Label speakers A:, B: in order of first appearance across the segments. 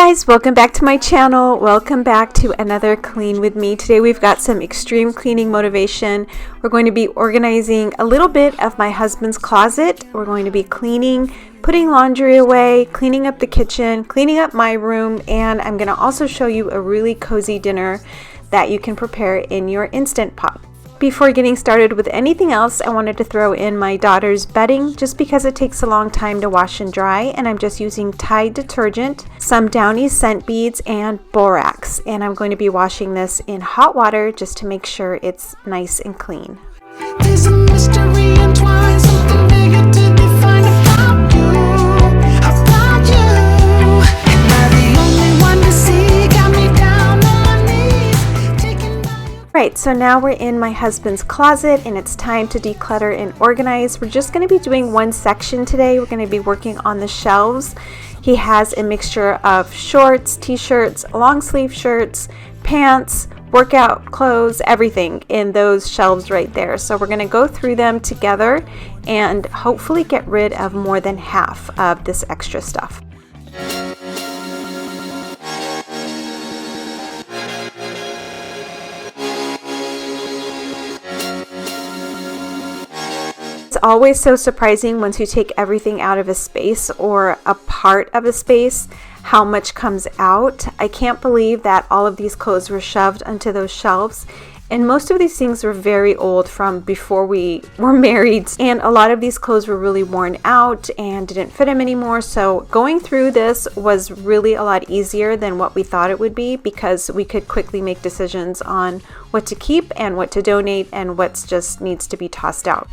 A: guys, welcome back to my channel. Welcome back to another clean with me. Today we've got some extreme cleaning motivation. We're going to be organizing a little bit of my husband's closet. We're going to be cleaning, putting laundry away, cleaning up the kitchen, cleaning up my room, and I'm going to also show you a really cozy dinner that you can prepare in your Instant Pot. Before getting started with anything else, I wanted to throw in my daughter's bedding just because it takes a long time to wash and dry, and I'm just using Tide detergent, some Downy scent beads, and borax, and I'm going to be washing this in hot water just to make sure it's nice and clean.
B: There's a mystery entwined, something bigger to define about you. Am I the only one to see? Got me down on my knees, taking my...
A: Right, so now we're in my husband's closet and it's time to declutter and organize. We're just going to be doing one section today. We're going to be working on the shelves. He has a mixture of shorts, t-shirts, long sleeve shirts, pants, workout clothes, everything in those shelves right there. So we're going to go through them together and hopefully get rid of more than half of this extra stuff. It's always so surprising once you take everything out of a space or a part of a space, how much comes out. I can't believe that all of these clothes were shoved onto those shelves, and most of these things were very old from before we were married, and a lot of these clothes were really worn out and didn't fit him anymore. So going through this was really a lot easier than what we thought it would be, because we could quickly make decisions on what to keep and what to donate and what just needs to be tossed out.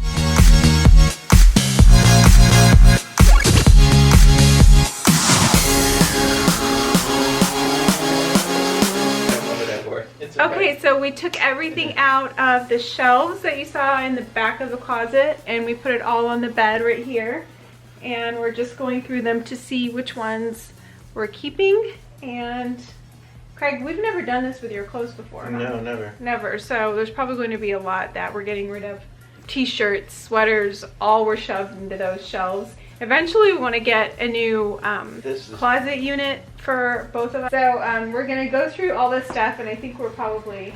A: Okay, so we took everything out of the shelves that you saw in the back of the closet and we put it all on the bed right here. And we're just going through them to see which ones we're keeping. And Craig, we've never done this with your clothes before.
C: No, never.
A: Never. So there's probably going to be a lot that we're getting rid of. T-shirts, sweaters, all were shoved into those shelves. Eventually we want to get a new closet unit for both of us. So we're going to go through all this stuff, and I think we're probably,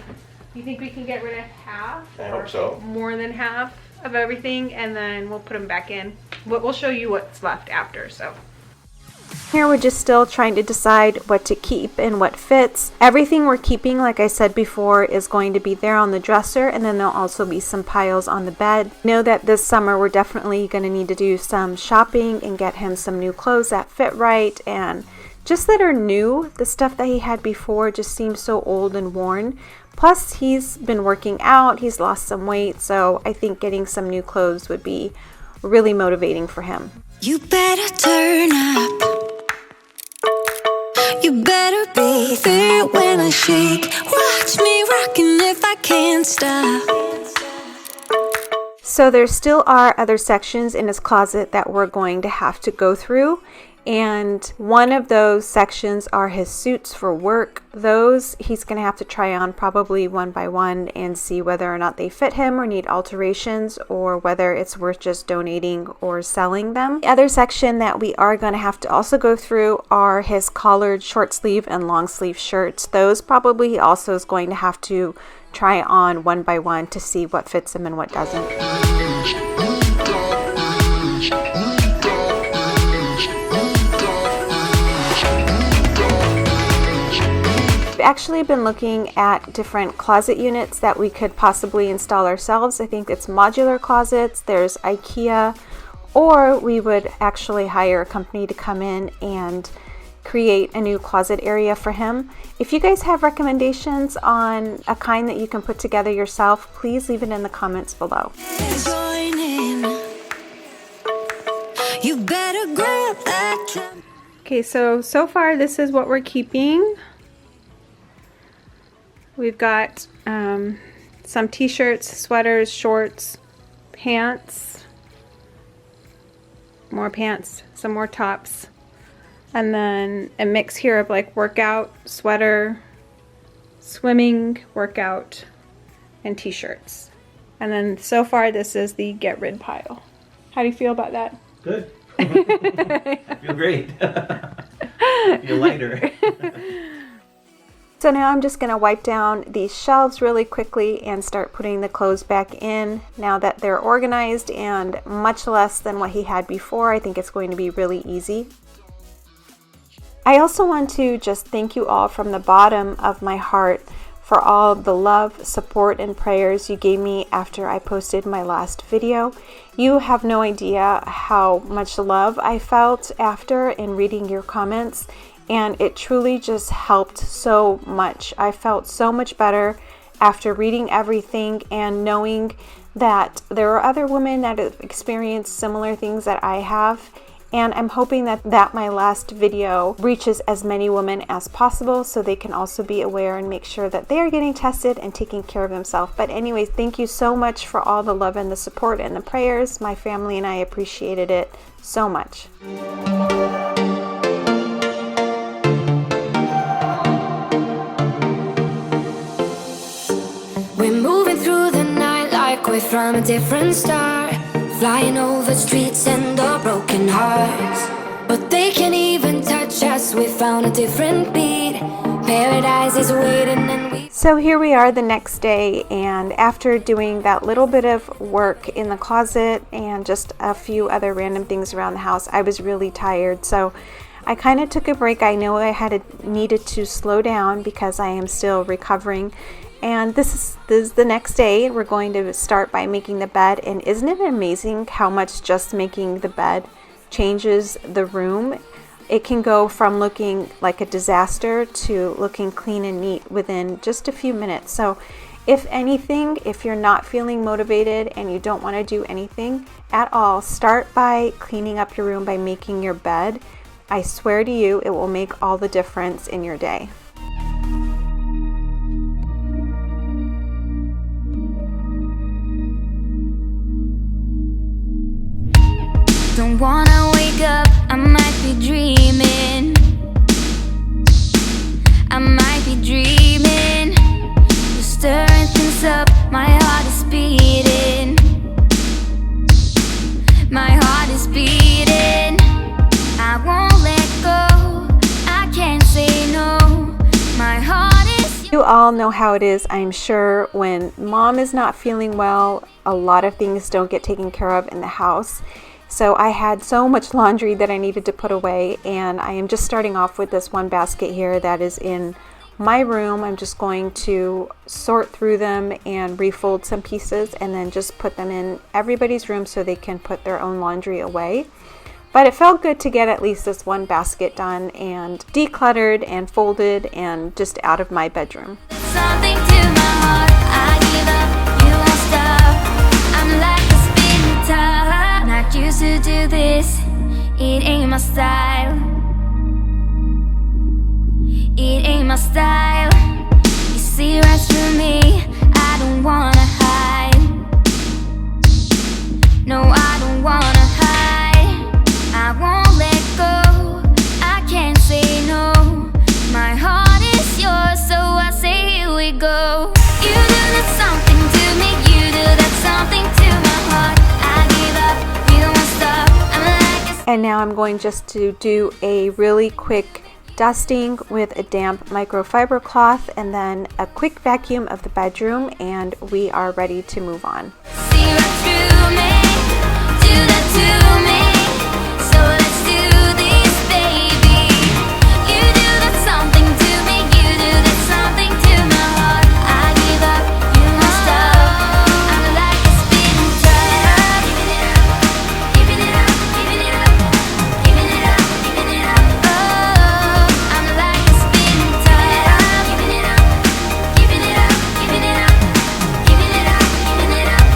A: you think we can get rid of half?
C: I hope so.
A: More than half of everything, and then we'll put them back in. We'll show you what's left after, so. Here we're just still trying to decide what to keep and what fits. Everything we're keeping, like I said before, is going to be there on the dresser, and then there'll also be some piles on the bed. Know that this summer we're definitely going to need to do some shopping and get him some new clothes that fit right and just that are new. The stuff that he had before just seems so old and worn. Plus he's been working out, he's lost some weight, so I think getting some new clothes would be really motivating for him.
B: You better turn up. You better be there when I shake. Watch me rockin' if I can't stop.
A: So there still are other sections in his closet that we're going to have to go through. And one of those sections are his suits for work. Those he's going to have to try on probably one by one and see whether or not they fit him or need alterations, or whether it's worth just donating or selling them. The other section that we are going to have to also go through are his collared short sleeve and long sleeve shirts. Those probably he also is going to have to try on one by one to see what fits him and what doesn't. Actually been looking at different closet units that we could possibly install ourselves. I think it's modular closets, there's IKEA, or we would actually hire a company to come in and create a new closet area for him. If you guys have recommendations on a kind that you can put together yourself, please leave it in the comments below. You better grab that. Okay, so far this is what we're keeping. We've got some t-shirts, sweaters, shorts, pants, more pants, some more tops, and then a mix here of like workout, sweater, swimming, workout, and t-shirts. And then so far this is the get rid pile. How do you feel about that?
C: Good. I feel great. You're lighter.
A: So now I'm just going to wipe down these shelves really quickly and start putting the clothes back in. Now that they're organized and much less than what he had before, I think it's going to be really easy. I also want to just thank you all from the bottom of my heart for all the love, support, and prayers you gave me after I posted my last video. You have no idea how much love I felt after in reading your comments, and it truly just helped so much. I felt so much better after reading everything and knowing that there are other women that have experienced similar things that I have. And I'm hoping that my last video reaches as many women as possible so they can also be aware and make sure that they are getting tested and taking care of themselves. But anyways, thank you so much for all the love and the support and the prayers. My family and I appreciated it so much.
B: We're moving through the night like we're from a different star, flying over streets and our broken hearts. But they can't even touch us, we found a different beat. Paradise is waiting and we...
A: So here we are the next day, and after doing that little bit of work in the closet and just a few other random things around the house, I was really tired. So I kind of took a break. I know I needed to slow down because I am still recovering. And this is the next day. We're going to start by making the bed. And isn't it amazing how much just making the bed changes the room? It can go from looking like a disaster to looking clean and neat within just a few minutes. So if anything, if you're not feeling motivated and you don't want to do anything at all, start by cleaning up your room by making your bed. I swear to you, it will make all the difference in your day.
B: Don't wanna wake up, I might be dreaming. I might be dreaming. You're stirring things up, my heart is beating. My heart is beating. I won't let go, I can't say no. My heart is...
A: You all know how it is, I'm sure, when mom is not feeling well, a lot of things don't get taken care of in the house. So I had so much laundry that I needed to put away, and I am just starting off with this one basket here that is in my room. I'm just going to sort through them and refold some pieces and then just put them in everybody's room so they can put their own laundry away. But it felt good to get at least this one basket done and decluttered and folded and just out of my bedroom.
B: Something to my heart, I give up, you won't stop. I'm like a spinning top. Not used to do this, it ain't my style. It ain't my style. You see right through me, I don't wanna hide. No, I don't wanna hide. I won't let go, I can't say no. My heart is yours, so I say here we go. You do that something to me, you do that something to my heart. I give up, you won't stop. I'm like a...
A: And now I'm going just to do a really quick dusting with a damp microfiber cloth and then a quick vacuum of the bedroom, and we are ready to move on.
B: See right through me, do that to me. So let's do this, baby. You do that something to me, you do that something to my heart. I give up, you won't stop. I'm like a spinning top. Giving it up, giving it up, giving it up, giving it up, giving it up. Oh, I'm like a spinning top. Giving it up, giving it up, giving it up, giving it up, giving it up.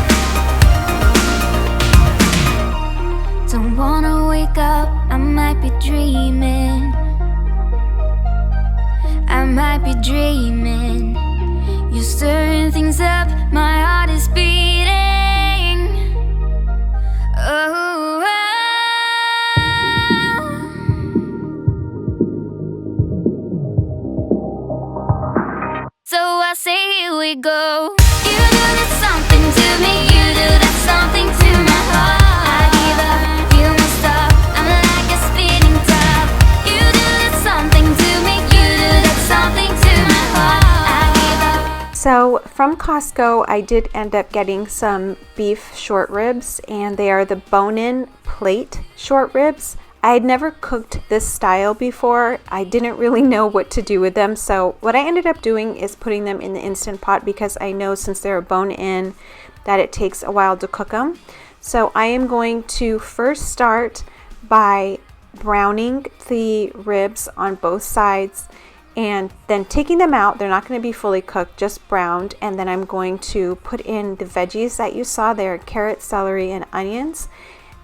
A: From Costco, I did end up getting some beef short ribs, and they are the bone-in plate short ribs. I had never cooked this style before. I didn't really know what to do with them, so what I ended up doing is putting them in the Instant Pot because I know since they're bone-in that it takes a while to cook them. So I am going to first start by browning the ribs on both sides and then taking them out. They're not going to be fully cooked, just browned, and then I'm going to put in the veggies that you saw there, carrot, celery, and onions.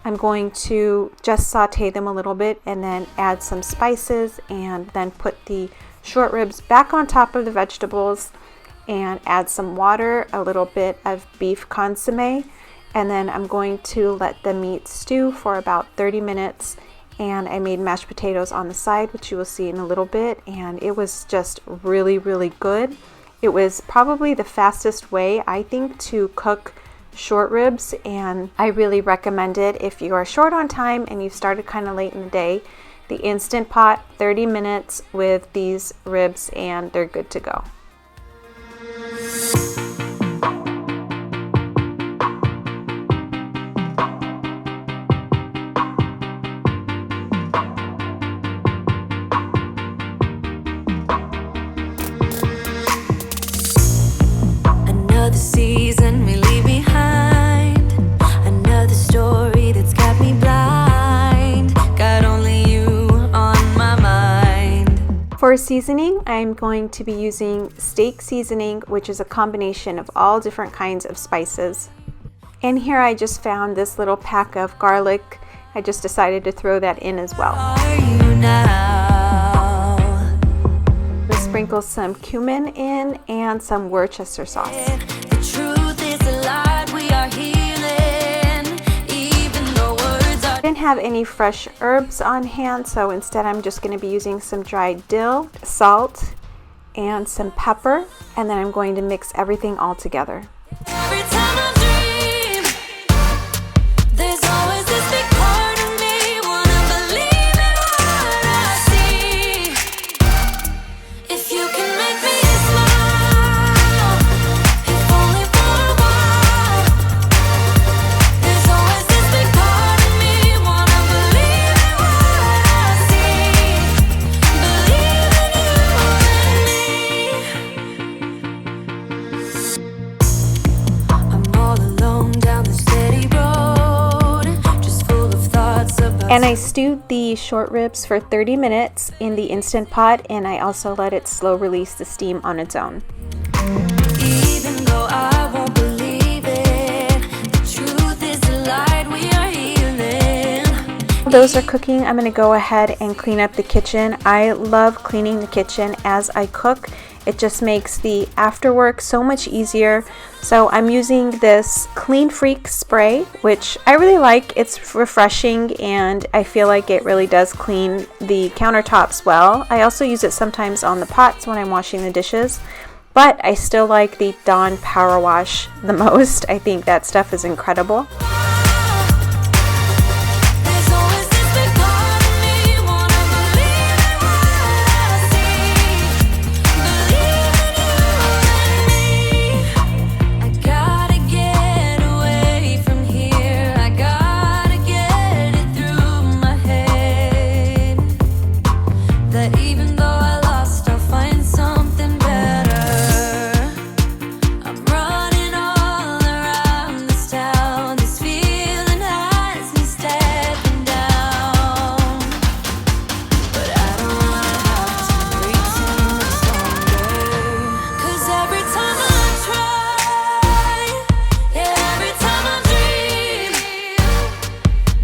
A: I'm going to just saute them a little bit and then add some spices and then put the short ribs back on top of the vegetables and add some water, a little bit of beef consomme, and then I'm going to let the meat stew for about 30 minutes. And I made mashed potatoes on the side, which you will see in a little bit, and it was just really, really good. It was probably the fastest way, I think, to cook short ribs, and I really recommend it if you are short on time and you started kind of late in the day. The Instant Pot, 30 minutes with these ribs, and they're good to go.
B: Another season we leave behind, another story that's got me blind, got only you on my mind.
A: For seasoning, I'm going to be using steak seasoning, which is a combination of all different kinds of spices. And here I just found this little pack of garlic. I just decided to throw that in as well.
B: Are you now?
A: We'll sprinkle some cumin in and some Worcester sauce.
B: The truth is a lie, we are healing, even though words are.
A: I didn't have any fresh herbs on hand, so instead I'm just going to be using some dried dill, salt, and some pepper, and then I'm going to mix everything all together.
B: Every time I dream, there's always this big part of me, wanna believe in what I see. If you can make me smile, if only for a while. There's always this big part of me, wanna believe in what I see. Believe in you and me. I'm all alone down the steady road, just full of thoughts about.
A: And I stewed the short ribs for 30 minutes in the Instant Pot, and I also let it slow release the steam on its own.
B: Even though I won't believe it, the truth is a lie, we are healing.
A: While those are cooking, I'm going to go ahead and clean up the kitchen. I love cleaning the kitchen as I cook. It just makes the after work so much easier. So I'm using this Clean Freak spray, which I really like. It's refreshing and I feel like it really does clean the countertops well. I also use it sometimes on the pots when I'm washing the dishes, but I still like the Dawn Power Wash the most. I think that stuff is incredible.
B: There's always this big part of me, wanna believe in what I see. Believe in you and me. I gotta get away from here, I gotta get it through my head, that even though I lost, I'll find something better. I'm running all around this town, this feeling has me stepping down, but I don't wanna have to pretend it's longer. 'Cause every time I try, yeah, every time I dream,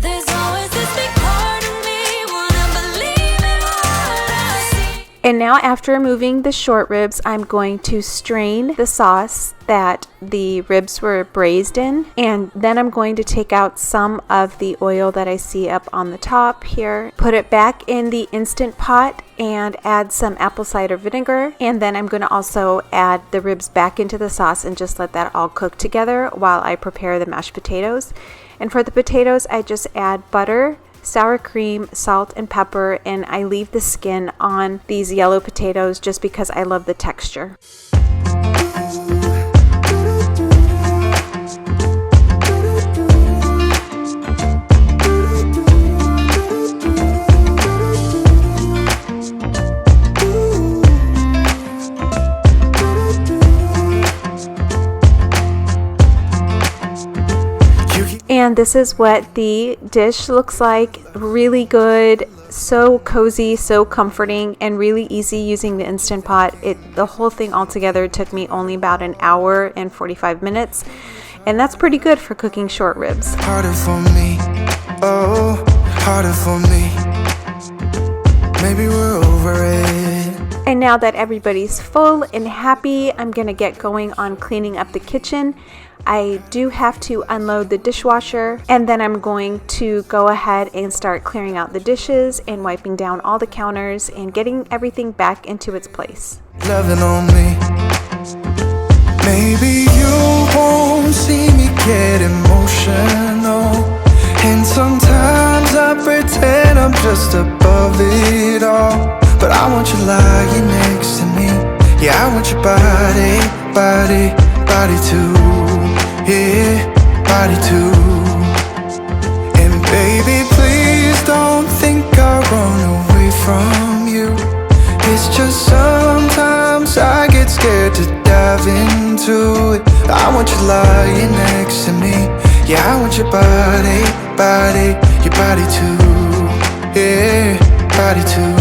B: there's always this big part of me, wanna believe in what I see.
A: And now after removing the short ribs, I'm going to strain the sauce that the ribs were braised in, and then I'm going to take out some of the oil that I see up on the top here, put it back in the Instant Pot and add some apple cider vinegar, and then I'm going to also add the ribs back into the sauce and just let that all cook together while I prepare the mashed potatoes. And for the potatoes, I just add butter, sour cream, salt, and pepper, and I leave the skin on these yellow potatoes just because I love the texture. And this is what the dish looks like. Really good, so cozy, so comforting, and really easy using the Instant Pot. The whole thing altogether took me only about an hour and 45 minutes. And that's pretty good for cooking short ribs.
B: Harder for me, oh, harder for me. Maybe we're over it.
A: And now that everybody's full and happy, I'm gonna get going on cleaning up the kitchen. I do have to unload the dishwasher, and then I'm going to go ahead and start clearing out the dishes and wiping down all the counters and getting everything back into its place.
B: Loving on me. Maybe you won't see me get emotional, and sometimes I pretend I'm just above it all. But I want you lying next to me. Yeah, I want your body, body, body too. Yeah, body too. And baby, please don't think I run away from you. It's just sometimes I get scared to dive into it. I want you lying next to me. Yeah, I want your body, body, your body too. Yeah, body too.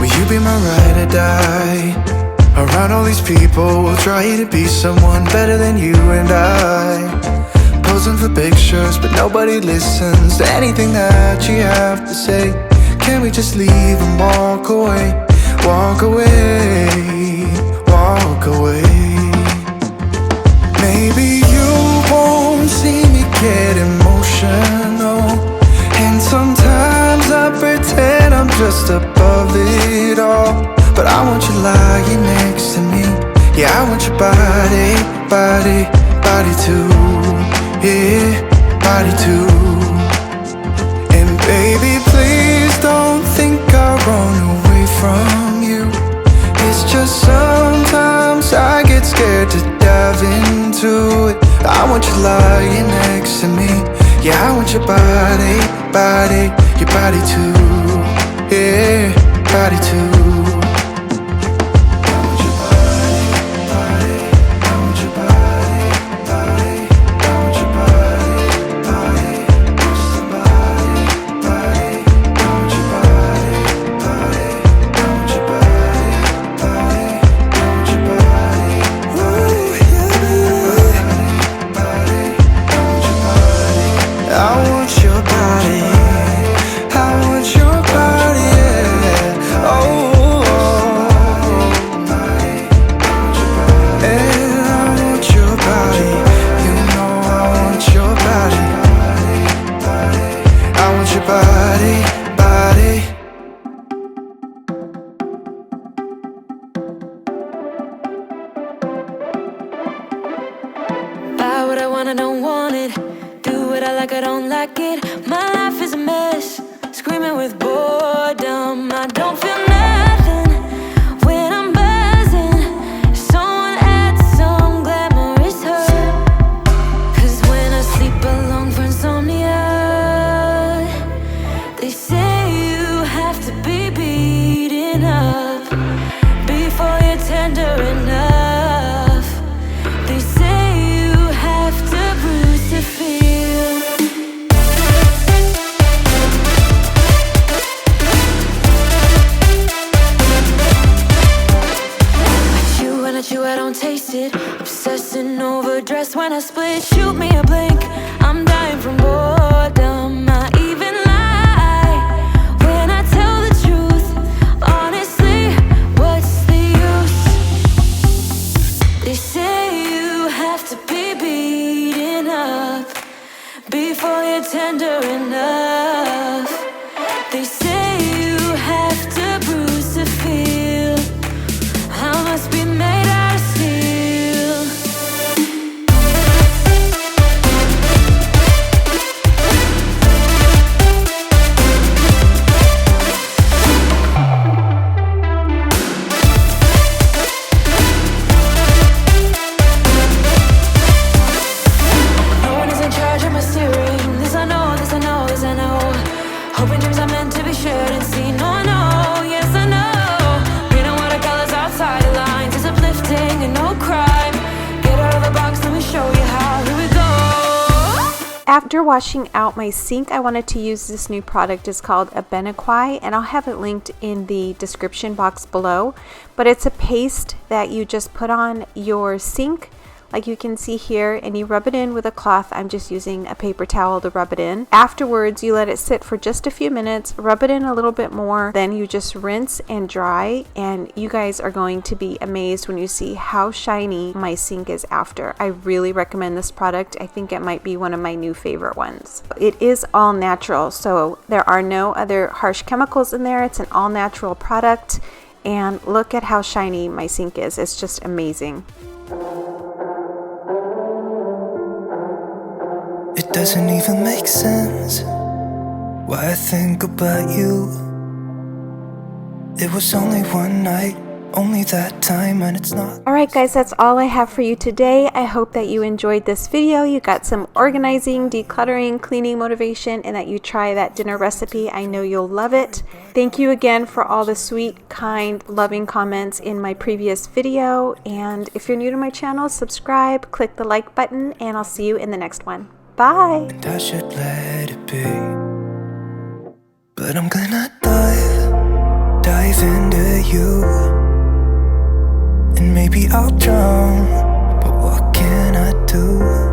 B: Will you be my ride or die? Around all these people, we'll try to be someone better than you and I. Posing for pictures, but nobody listens to anything that you have to say. Can we just leave and walk away? Walk away, walk away. Maybe you won't see me get emotional, and sometimes I pretend I'm just above it all. But I want you lying next to me. Yeah, I want your body, body, body too. Yeah, body too. And baby, please don't think I run away from you. It's just sometimes I get scared to dive into it. I want you lying next to me. Yeah, I want your body, body, your body too. Yeah, body too.
C: When I split, shoot me a blink. I'm dying from boredom. I even lie when I tell the truth. Honestly, what's the use? They say you have to be beaten up before you're tender enough. They say you have to bruise to feel. I must be made out of steel.
A: After washing out my sink, I wanted to use this new product. It's called a Benequai, and I'll have it linked in the description box below. But it's a paste that you just put on your sink, like you can see here, and you rub it in with a cloth. I'm just using a paper towel to rub it in. Afterwards, you let it sit for just a few minutes, rub it in a little bit more, then you just rinse and dry, and you guys are going to be amazed when you see how shiny my sink is after. I really recommend this product. I think it might be one of my new favorite ones. It is all natural, so there are no other harsh chemicals in there. It's an all natural product, and look at how shiny my sink is. It's just amazing.
B: It doesn't even make sense why I think about you. It was only one night, only that time, and it's not.
A: Alright guys, that's all I have for you today. I hope that you enjoyed this video. You got some organizing, decluttering, cleaning motivation, and that you try that dinner recipe. I know you'll love it. Thank you again for all the sweet, kind, loving comments in my previous video. And if you're new to my channel, subscribe, click the like button, and I'll see you in the next one. Bye!
B: And I should let it be, but I'm gonna dive into you, and maybe I'll drown, but what can I do?